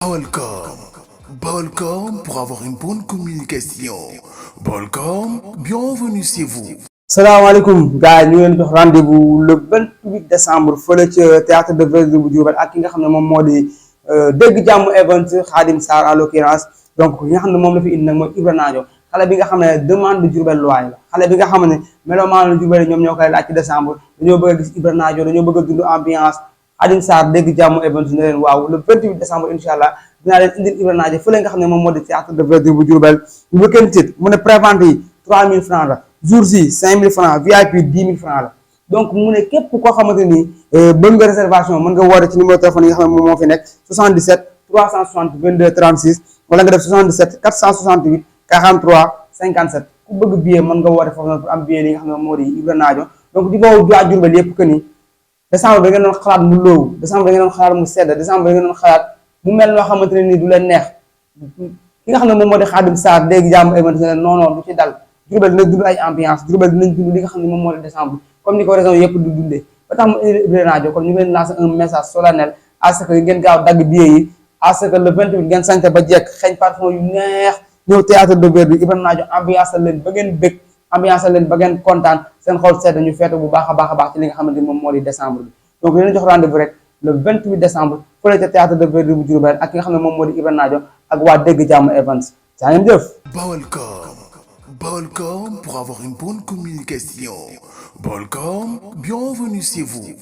Balcom. Balcom pour avoir une bonne communication. Balcom, bienvenue chez vous. salaamaaleykum gars yi ñu leen jox rendez-vous le 28 décembre fële ca théâtre de verdure bu Diourbel ak ki nga xam ne moom moo di dégg jàmm event Khadim Sarr en l'occurrence donc ki nga xam ne moom la fi indi nag mooy Ibra Nadio xale bi nga xam ne demande Diourbel loyer la xale bi nga xam ne melomaanu Diourbel ñoom ñoo koy laaj ci décembre dañoo bëgg a gis Ibra Nadio dañoo bëgg a dund ambiance Khadim Sarr dégg jàmm event ne leen waaw le 28 décembre incha allah dinaa leen indil Ibra Nadio fële nga xam ne moom moo di théâtre de verdure bu Diourbel weekend ticket mu ne prévente yi 3000 francs la jour si 5000 francs VIP 10 000 francs la donc mu ne képp koo xamante ni bëgg nga réservation mën nga woote ci numéro téléphone yi nga xam ne moom moo fi nekk 77 360 22 36 wala nga def 77 468 43 57 ku bëgg billet mën nga woote foofu noonu pour am billet yi nga xam ne moom moo di Ibra Nadio donc di boobu waa Diourbel yëpp que ni décembre da ngeen doon xalaat mu loowu décembre da ngeen doon xalaat mu sedd décembre da ngeen doon xalaat mu mel noo xamante ne nii du leen neex ki nga xam ne moom moo di Khadim Sarr dégg jàmm event ne non non du ci dal Diourbel dina dund ay ambiance Diourbel dinañ dund li nga xam ne moom moo di décembre comme ni ko région yëpp du dundee ba tax mu indi Ibra Nadio kon ñu ngi leen lancer un message solennel à ce que ngeen gaaw dagg billet yi à ce que le 28 ngeen sañte ba jekk xeeñ parfum yu neex ñëw théâtre de verdure Ibra Nadio ambiance leen ba ngeen bëgg ambiance leen ba ngeen kontaan seen xol sedd ñu feetu bu baax a baax ci li nga xamante ni moom moo di décembre bi donc leen jox rendez-vous rek le 28 décembre fële ca théâtre de verdure bu Diourbel ak ki nga xam ne moom moo di Ibra Nadio ak waa dégg jàmm events saa ngeen jëf Balcom. Balcom pour avoir une bonne communication. Balcom, bienvenue chez vous.